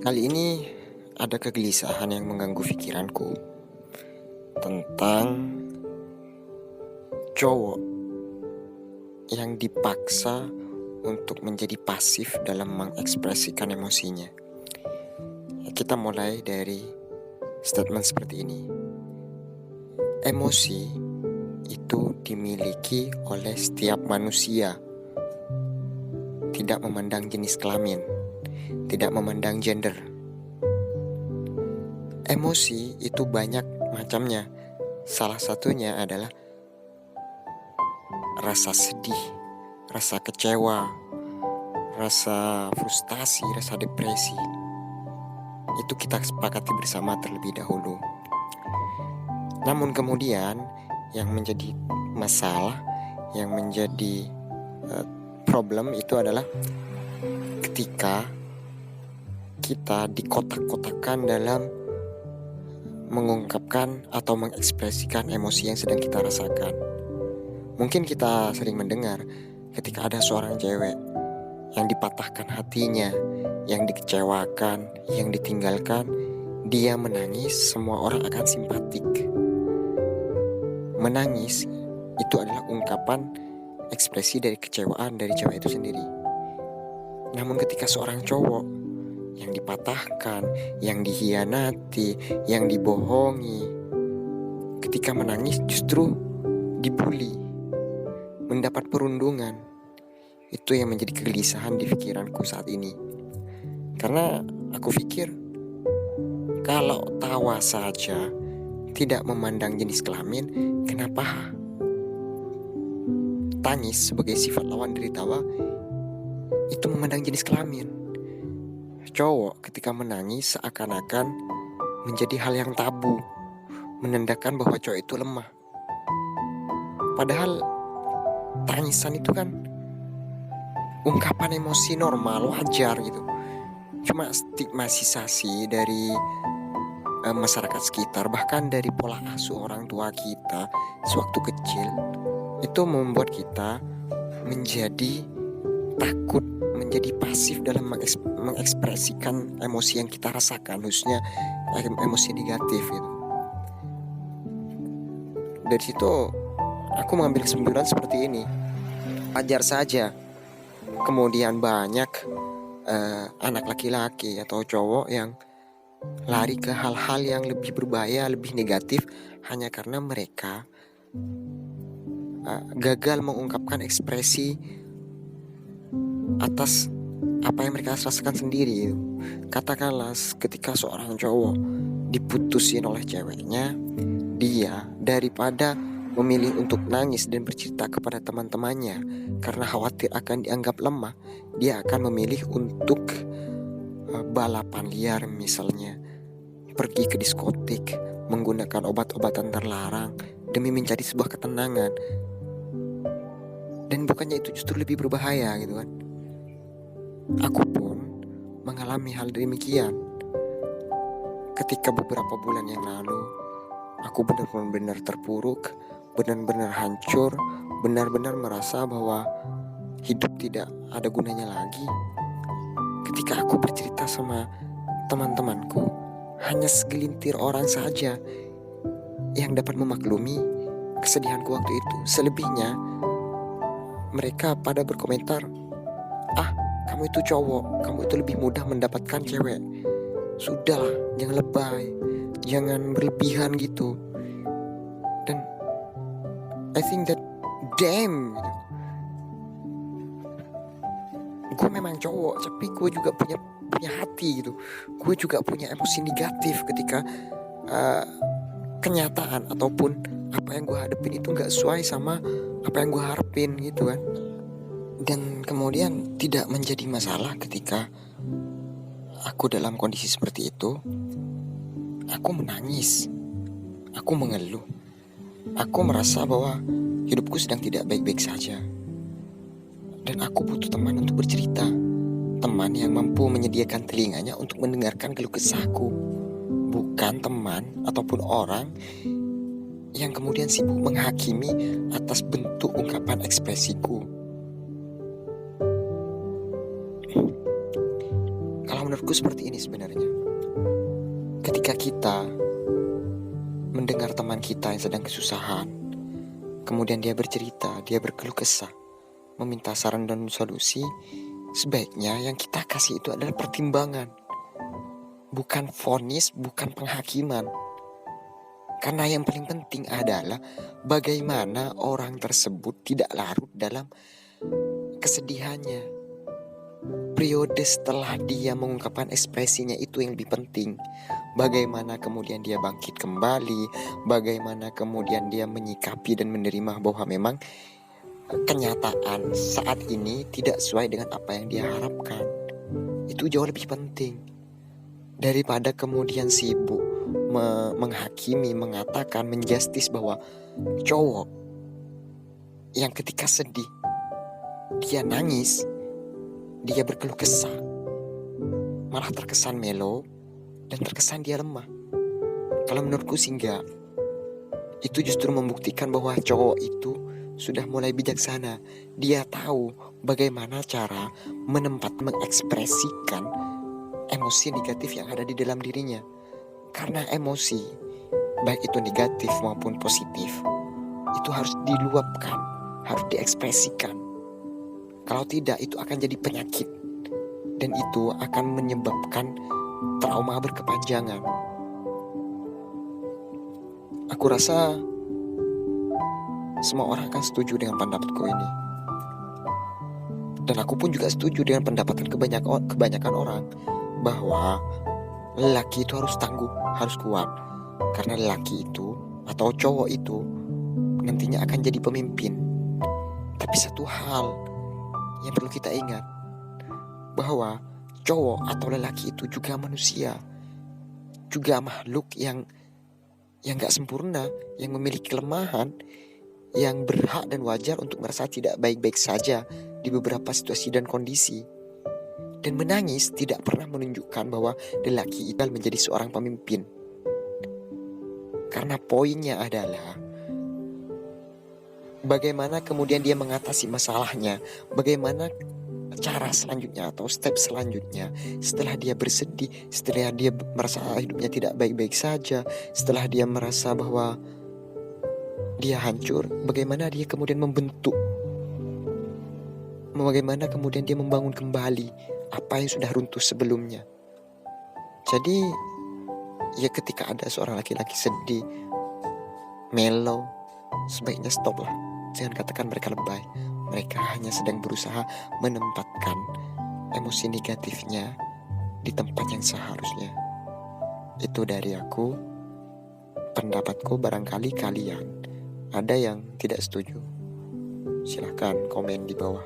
Kali ini ada kegelisahan yang mengganggu pikiranku tentang cowok yang dipaksa untuk menjadi pasif dalam mengekspresikan emosinya. Kita mulai dari statement seperti ini. Emosi itu dimiliki oleh setiap manusia, tidak memandang jenis kelamin, tidak memandang gender. Emosi itu banyak macamnya. Salah satunya adalah rasa sedih, rasa kecewa, rasa frustasi, rasa depresi. Itu kita sepakati bersama terlebih dahulu. Namun kemudian yang menjadi masalah, yang menjadi problem itu adalah ketika kita dikotak-kotakan dalam mengungkapkan atau mengekspresikan emosi yang sedang kita rasakan. Mungkin kita sering mendengar ketika ada seorang cewek yang dipatahkan hatinya, yang dikecewakan, yang ditinggalkan, dia menangis, semua orang akan simpatik. Menangis itu adalah ungkapan ekspresi dari kecewaan dari cewek itu sendiri. Namun ketika seorang cowok yang dipatahkan, yang dihianati, yang dibohongi, ketika menangis justru dibully, mendapat perundungan. Itu yang menjadi kegelisahan di pikiranku saat ini. Karena aku pikir kalau tawa saja tidak memandang jenis kelamin, kenapa tangis sebagai sifat lawan dari tawa itu memandang jenis kelamin? Cowok ketika menangis seakan-akan menjadi hal yang tabu, menandakan bahwa cowok itu lemah. Padahal tangisan itu kan ungkapan emosi normal, wajar gitu. Cuma stigmatisasi dari masyarakat sekitar, bahkan dari pola asuh orang tua kita sewaktu kecil, itu membuat kita menjadi takut, menjadi pasif dalam mengekspresikan emosi yang kita rasakan, khususnya emosi negatif gitu. Dari situ aku mengambil kesimpulan seperti ini. Wajar saja kemudian banyak anak laki-laki atau cowok yang lari ke hal-hal yang lebih berbahaya, lebih negatif, hanya karena mereka gagal mengungkapkan ekspresi atas apa yang mereka rasakan sendiri. Katakanlah ketika seorang cowok diputusin oleh ceweknya, dia daripada memilih untuk nangis dan bercerita kepada teman-temannya karena khawatir akan dianggap lemah, dia akan memilih untuk balapan liar, misalnya pergi ke diskotik, menggunakan obat-obatan terlarang demi mencari sebuah ketenangan. Dan bukannya itu justru lebih berbahaya gitu kan. Aku pun mengalami hal demikian. Ketika beberapa bulan yang lalu aku benar-benar terpuruk, benar-benar hancur, benar-benar merasa bahwa hidup tidak ada gunanya lagi. Ketika aku bercerita sama teman-temanku, hanya segelintir orang saja yang dapat memaklumi kesedihanku waktu itu. Selebihnya mereka pada berkomentar, kamu itu cowok, kamu itu lebih mudah mendapatkan cewek. Sudahlah, jangan lebay, jangan berlebihan gitu. Dan I think that damn, gue memang cowok, tapi gue juga punya hati gitu. Gue juga punya emosi negatif ketika kenyataan ataupun apa yang gue hadapin itu gak sesuai sama apa yang gue harapin gitu kan. Dan kemudian tidak menjadi masalah ketika aku dalam kondisi seperti itu. Aku menangis, aku mengeluh, aku merasa bahwa hidupku sedang tidak baik-baik saja. Dan aku butuh teman untuk bercerita, teman yang mampu menyediakan telinganya untuk mendengarkan keluh kesahku, bukan teman ataupun orang yang kemudian sibuk menghakimi atas bentuk ungkapan ekspresiku. Kalau Kalau menurutku seperti ini sebenarnya. Ketika kita mendengar teman kita yang sedang kesusahan, kemudian dia bercerita, dia berkeluh kesah, meminta saran dan solusi, sebaiknya yang kita kasih itu adalah pertimbangan, bukan vonis, bukan penghakiman. Karena yang paling penting adalah bagaimana orang tersebut tidak larut dalam kesedihannya. Periode setelah dia mengungkapkan ekspresinya itu yang lebih penting. Bagaimana kemudian dia bangkit kembali, bagaimana kemudian dia menyikapi dan menerima bahwa memang kenyataan saat ini tidak sesuai dengan apa yang dia harapkan. Itu jauh lebih penting daripada kemudian sibuk menghakimi, mengatakan, menjustis bahwa cowok yang ketika sedih dia nangis, dia berkeluh kesah, malah terkesan melo dan terkesan dia lemah. Kalau menurutku sih enggak. Itu justru membuktikan bahwa cowok itu sudah mulai bijaksana. Dia tahu bagaimana cara mengekspresikan emosi negatif yang ada di dalam dirinya. Karena emosi, baik itu negatif maupun positif, itu harus diluapkan, harus diekspresikan. Kalau tidak, itu akan jadi penyakit. Dan itu akan menyebabkan trauma berkepanjangan. Aku rasa semua orang akan setuju dengan pendapatku ini. Dan aku pun juga setuju dengan pendapat kebanyakan orang bahwa lelaki itu harus tangguh, harus kuat. Karena lelaki itu atau cowok itu nantinya akan jadi pemimpin. Tapi satu hal yang perlu kita ingat, bahwa cowok atau lelaki itu juga manusia, juga makhluk yang gak sempurna, yang memiliki kelemahan, yang berhak dan wajar untuk merasa tidak baik-baik saja di beberapa situasi dan kondisi. Dan menangis tidak pernah menunjukkan bahwa lelaki itu menjadi seorang pemimpin. Karena poinnya adalah bagaimana kemudian dia mengatasi masalahnya, bagaimana cara selanjutnya atau step selanjutnya setelah dia bersedih, setelah dia merasa hidupnya tidak baik-baik saja, setelah dia merasa bahwa dia hancur, bagaimana dia kemudian membentuk, bagaimana kemudian dia membangun kembali apa yang sudah runtuh sebelumnya. Jadi ya ketika ada seorang laki-laki sedih, melo, sebaiknya stop lah. Jangan katakan mereka lebay. Mereka hanya sedang berusaha menempatkan emosi negatifnya di tempat yang seharusnya. Itu dari aku. Pendapatku, barangkali kalian ada yang tidak setuju. Silahkan komen di bawah.